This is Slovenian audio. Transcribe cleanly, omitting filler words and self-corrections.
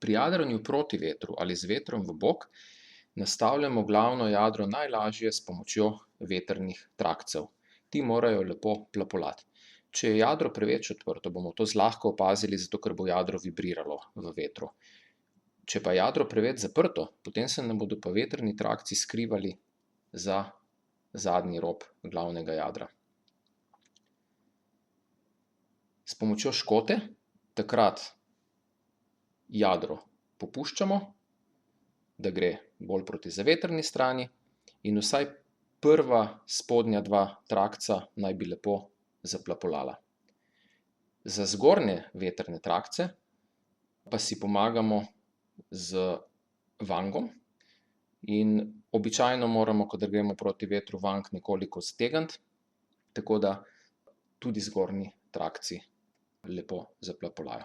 Pri jadranju proti vetru ali z vetrom v bok nastavljamo glavno jadro najlažje s pomočjo vetrnih trakcev. Ti morajo lepo plapolati. Če je jadro preveč odprto, bomo to zlahka opazili, zato ker bo jadro vibriralo v vetru. Če pa je jadro preveč zaprto, potem se nam bodo pa vetrni trakci skrivali za zadnji rob glavnega jadra. S pomočjo škote takrat jadro popuščamo, da gre bolj proti zavetrni strani, in vsaj prva spodnja dva trakca naj bi lepo zaplapolala. Za zgornje vetrne trakce pa si pomagamo z vangom in običajno moramo, kadar gremo proti vetru, vang nekoliko stegniti, tako da tudi zgornji trakci lepo zaplapolajo.